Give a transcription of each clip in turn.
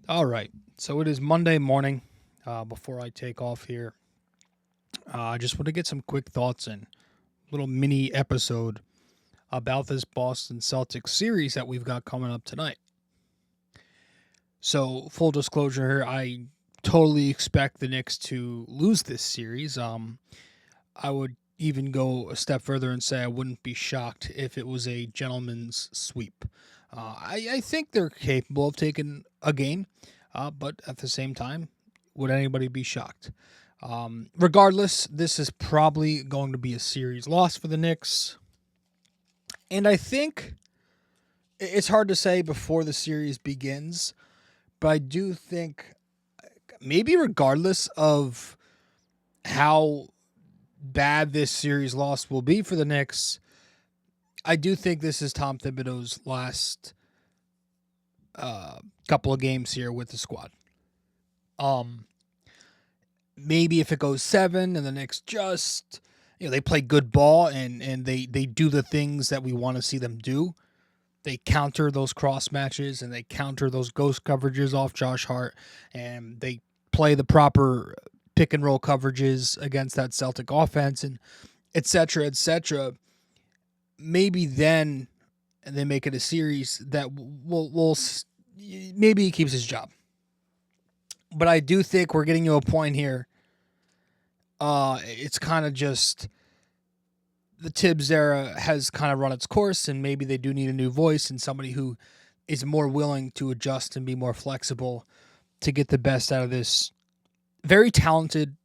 All right. So it is Monday morning. Before I take off here, I just want to get some quick thoughts and little mini episode about this Boston Celtics series that we've got coming up tonight. So full disclosure here, I totally expect the Knicks to lose this series. I would even go a step further and say I wouldn't be shocked if it was a gentleman's sweep. I think they're capable of taking a game, but at the same time, would anybody be shocked? Regardless, this is probably going to be a series loss for the Knicks. And I think it's hard to say before the series begins, but I do think maybe regardless of how bad this series loss will be for the Knicks, I do think this is Tom Thibodeau's last couple of games here with the squad. Um, Maybe if it goes seven and the Knicks just they play good ball and they do the things that we want to see them do. They counter those cross matches and they counter those ghost coverages off Josh Hart and they play the proper pick and roll coverages against that Celtic offense and etc. etc. Maybe then they make it a series that will maybe he keeps his job. But I do think we're getting to a point here. It's kind of just the Tibbs era has kind of run its course, and maybe they do need a new voice and somebody who is more willing to adjust and be more flexible to get the best out of this very talented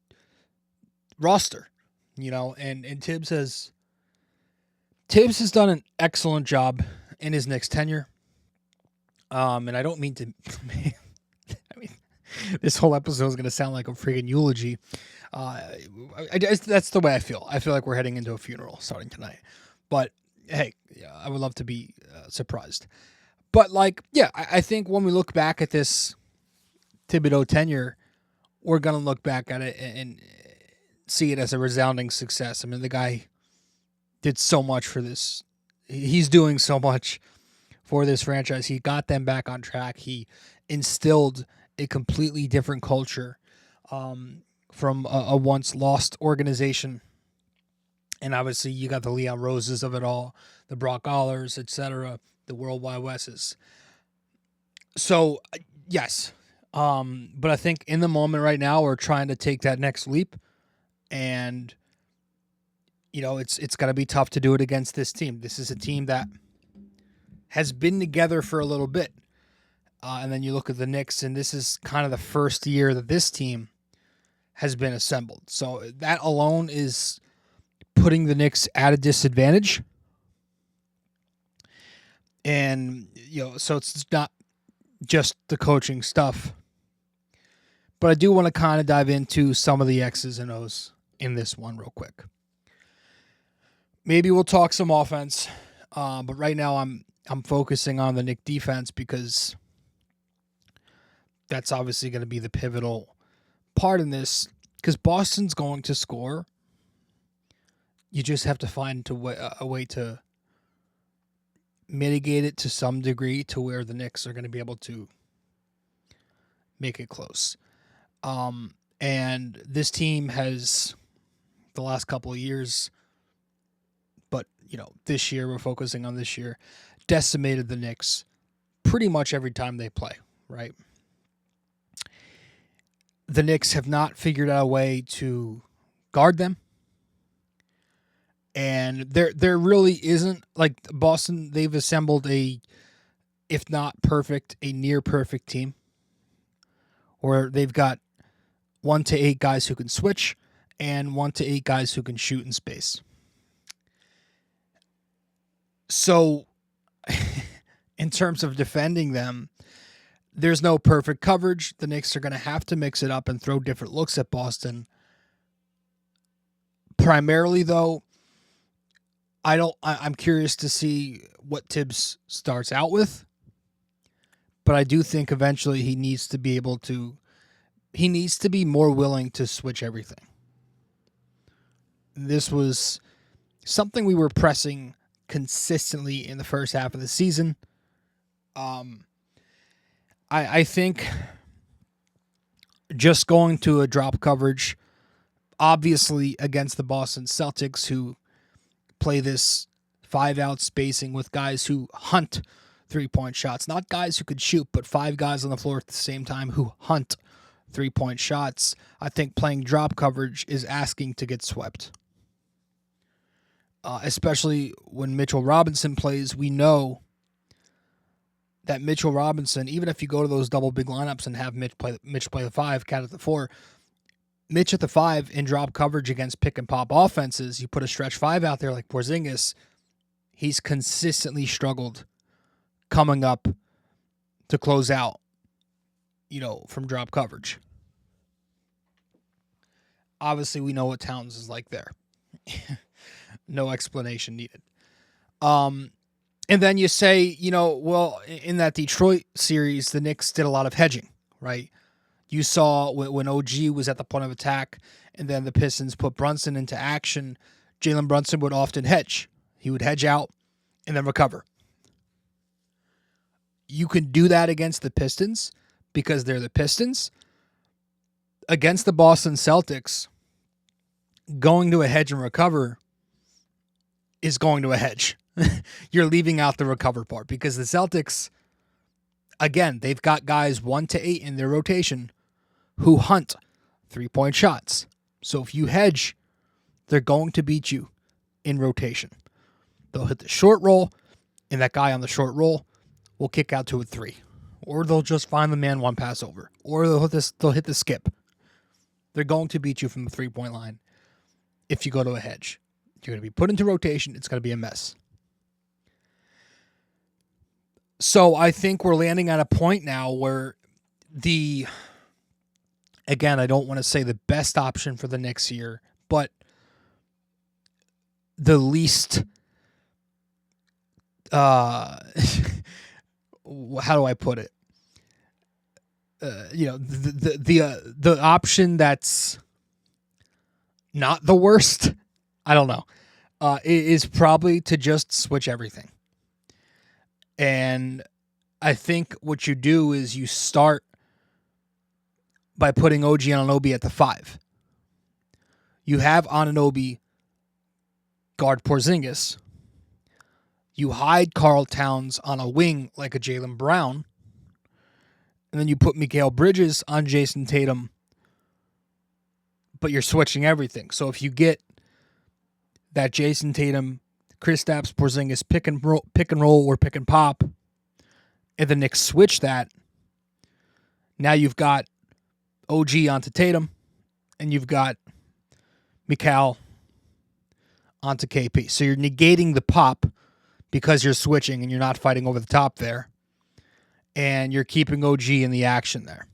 roster. And Tibbs has done an excellent job in his next tenure. And I don't mean to. I mean, this whole episode is going to sound like a freaking eulogy. That's the way I feel. I feel like we're heading into a funeral starting tonight. But hey, yeah, I would love to be surprised. But I think when we look back at this Thibodeau tenure, we're going to look back at it and see it as a resounding success. I mean, the guy did so much for this. He's doing so much for this franchise. He got them back on track. He instilled a completely different culture from a once lost organization. And obviously, you got the Leon Roses of it all, the Brock Allers, etc., the Worldwide Wesses. So, yes. But I think in the moment right now, we're trying to take that next leap. And, it's going to be tough to do it against this team. This is a team that has been together for a little bit. And then you look at the Knicks, and this is kind of the first year that this team has been assembled. So that alone is putting the Knicks at a disadvantage. And, so it's not just the coaching stuff. But I do want to kind of dive into some of the X's and O's in this one real quick. Maybe we'll talk some offense. But right now I'm focusing on the Knicks defense because that's obviously going to be the pivotal part in this because Boston's going to score. You just have to find a way to mitigate it to some degree to where the Knicks are going to be able to make it close. And this team has the last couple of years, but this year we're focusing on this year, decimated the Knicks pretty much every time they play, right? The Knicks have not figured out a way to guard them. And there really isn't, like Boston, they've assembled if not perfect, a near perfect team. Where they've got 1 to 8 guys who can switch and 1 to 8 guys who can shoot in space. So in terms of defending them, there's no perfect coverage. The Knicks are going to have to mix it up and throw different looks at Boston. Primarily, though, I'm curious to see what Tibbs starts out with. But I do think eventually he needs to be more willing to switch everything. This was something we were pressing consistently in the first half of the season. I think just going to a drop coverage, obviously against the Boston Celtics, who play this 5-out spacing with guys who hunt 3-point shots, not guys who could shoot, but 5 guys on the floor at the same time who hunt 3-point shots. I think playing drop coverage is asking to get swept. Especially when Mitchell Robinson plays, we know that Mitchell Robinson, even if you go to those double big lineups and have Mitch play the 5, Cat at the 4, Mitch at the 5 in drop coverage against pick and pop offenses, you put a stretch 5 out there like Porzingis, he's consistently struggled coming up to close out, from drop coverage. Obviously, we know what Towns is like there. No explanation needed. And then you say, well, in that Detroit series, the Knicks did a lot of hedging, right? You saw when OG was at the point of attack and then the Pistons put Brunson into action, Jalen Brunson would often hedge. He would hedge out and then recover. You can do that against the Pistons because they're the Pistons. Against the Boston Celtics, going to a hedge and recover is going to a hedge. You're leaving out the recover part because the Celtics, again, they've got guys 1 to 8 in their rotation who hunt 3-point shots. So if you hedge, they're going to beat you in rotation. They'll hit the short roll, and that guy on the short roll will kick out to a 3. Or they'll just find the man 1 pass over. Or they'll hit the skip. They're going to beat you from the 3-point line if you go to a hedge. You're going to be put into rotation. It's going to be a mess. So I think we're landing at a point now where again, I don't want to say the best option for the next year, but the least, how do I put it? The option that's not the worst, I don't know, is probably to just switch everything. And I think what you do is you start by putting OG Anunoby at the 5. You have Anunoby guard Porzingis. You hide Karl Towns on a wing like a Jaylen Brown. And then you put Mikal Bridges on Jason Tatum. But you're switching everything. So if you get that Jason Tatum, Kristaps Porzingis pick and roll or pick and pop, and the Knicks switch that, now you've got OG onto Tatum, and you've got Mikal onto KP. So you're negating the pop because you're switching and you're not fighting over the top there, and you're keeping OG in the action there.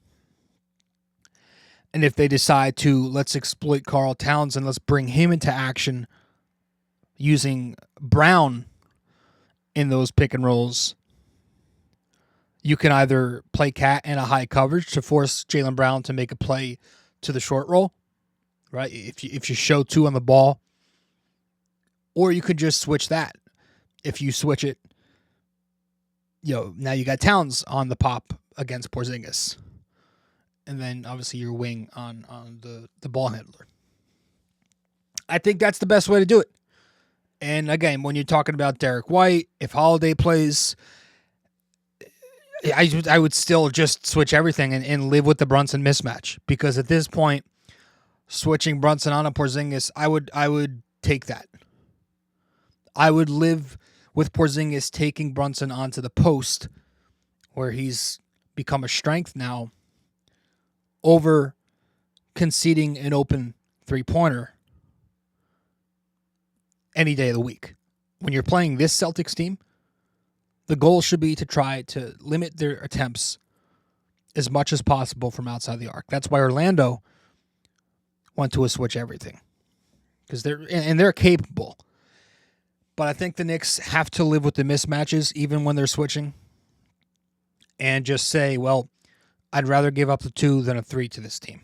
And if they decide to, let's exploit Karl Towns and let's bring him into action using Brown in those pick and rolls, you can either play cat in a high coverage to force Jaylen Brown to make a play to the short roll, right? If you show 2 on the ball, or you could just switch that. If you switch it, now you got Towns on the pop against Porzingis, and then obviously your wing on the ball handler. I think that's the best way to do it. And again, when you're talking about Derek White, if Holiday plays, I would still just switch everything and live with the Brunson mismatch, because at this point, switching Brunson on a Porzingis, I would take that. I would live with Porzingis taking Brunson onto the post, where he's become a strength now, over conceding an open 3-pointer any day of the week. When you're playing this Celtics team, the goal should be to try to limit their attempts as much as possible from outside the arc. That's why Orlando went to a switch everything, because they're capable. But I think the Knicks have to live with the mismatches even when they're switching, and just say, well, I'd rather give up the 2 than a 3 to this team.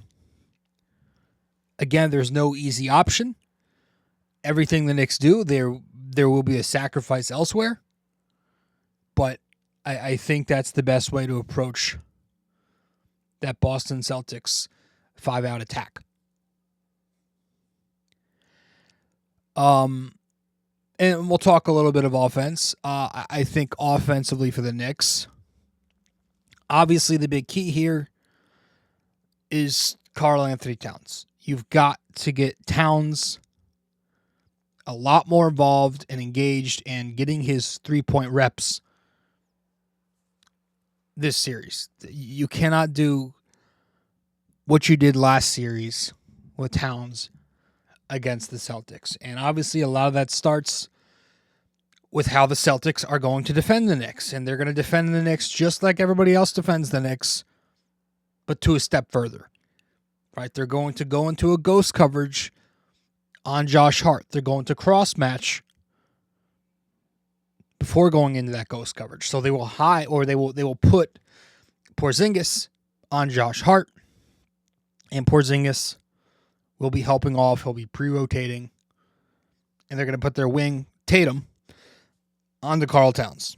Again, there's no easy option. Everything the Knicks do, there will be a sacrifice elsewhere. But I think that's the best way to approach that Boston Celtics 5-out attack. And we'll talk a little bit of offense. I think offensively for the Knicks, obviously the big key here is Karl-Anthony Towns. You've got to get Towns a lot more involved and engaged and getting his 3-point reps this series. You cannot do what you did last series with Towns against the Celtics. And obviously a lot of that starts with how the Celtics are going to defend the Knicks. And they're going to defend the Knicks just like everybody else defends the Knicks, but to a step further. Right? They're going to go into a ghost coverage on Josh Hart. They're going to cross match before going into that ghost coverage. So they will hide, or they will put Porzingis on Josh Hart, and Porzingis will be helping off. He'll be pre-rotating, and they're going to put their wing, Tatum, onto Karl Towns.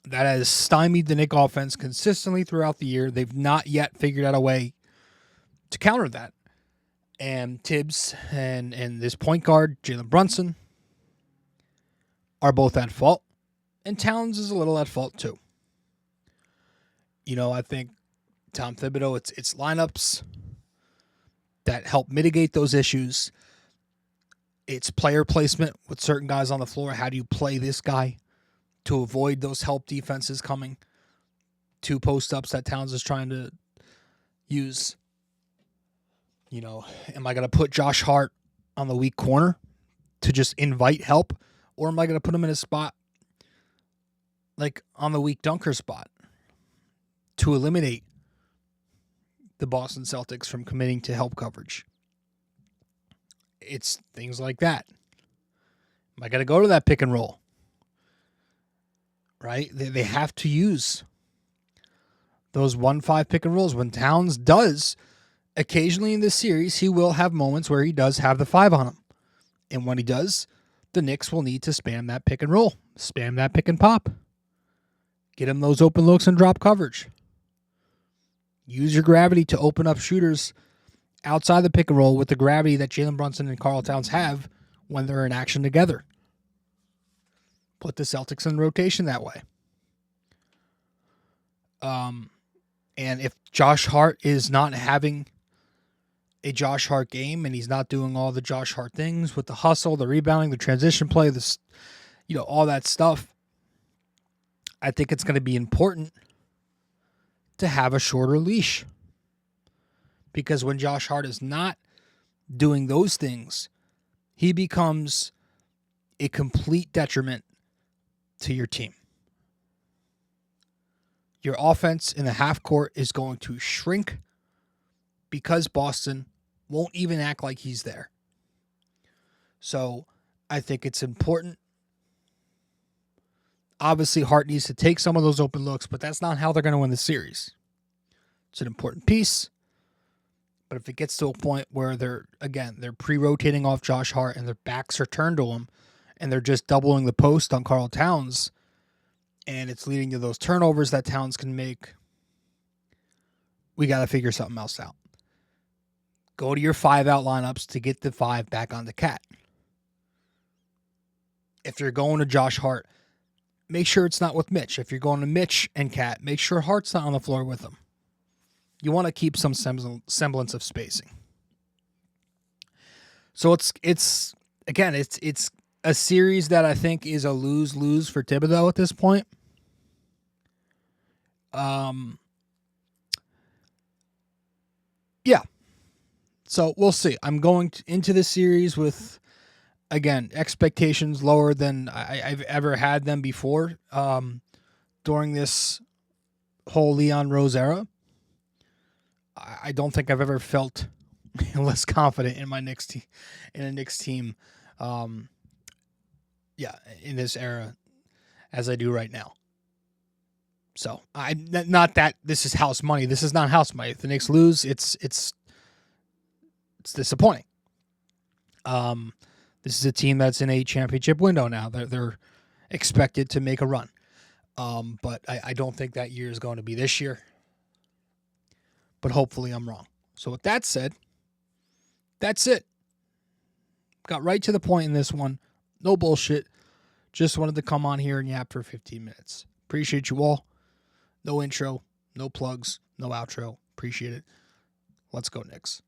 That has stymied the Knicks offense consistently throughout the year. They've not yet figured out a way to counter that. And Tibbs and this point guard, Jalen Brunson, are both at fault. And Towns is a little at fault too. I think Tom Thibodeau, it's lineups that help mitigate those issues. It's player placement with certain guys on the floor. How do you play this guy to avoid those help defenses coming? 2 post-ups that Towns is trying to use. Am I going to put Josh Hart on the weak corner to just invite help? Or am I going to put him in a spot like on the weak dunker spot to eliminate the Boston Celtics from committing to help coverage? It's things like that. Am I going to go to that pick and roll? Right? They have to use those 1-5 pick and rolls. When Towns does, occasionally in this series, he will have moments where he does have the 5 on him. And when he does, the Knicks will need to spam that pick and roll. Spam that pick and pop. Get him those open looks and drop coverage. Use your gravity to open up shooters outside the pick and roll with the gravity that Jalen Brunson and Karl Towns have when they're in action together. Put the Celtics in rotation that way. And if Josh Hart is not having a Josh Hart game and he's not doing all the Josh Hart things with the hustle, the rebounding, the transition play, this, all that stuff, I think it's going to be important to have a shorter leash. Because when Josh Hart is not doing those things, he becomes a complete detriment to your team. Your offense in the half court is going to shrink because Boston won't even act like he's there. So I think it's important. Obviously, Hart needs to take some of those open looks, but that's not how they're going to win the series. It's an important piece. But if it gets to a point where they're pre-rotating off Josh Hart and their backs are turned to him and they're just doubling the post on Karl Towns and it's leading to those turnovers that Towns can make, we got to figure something else out. Go to your 5-out lineups to get the 5 back on the Cat. If you're going to Josh Hart, make sure it's not with Mitch. If you're going to Mitch and Cat, make sure Hart's not on the floor with him. You want to keep some semblance of spacing. So it's a series that I think is a lose-lose for Thibodeau at this point. Yeah. So we'll see. I'm going into this series with, again, expectations lower than I've ever had them before during this whole Leon Rose era. I don't think I've ever felt less confident in my Knicks team, in this era as I do right now. So not that this is house money. This is not house money. If the Knicks lose, it's disappointing. This is a team that's in a championship window now. They're expected to make a run. But I don't think that year is going to be this year. but hopefully I'm wrong. So with that said, that's it. Got right to the point in this one. No bullshit. Just wanted to come on here and yap for 15 minutes. Appreciate you all. No intro, no plugs, no outro. Appreciate it. Let's go, Knicks.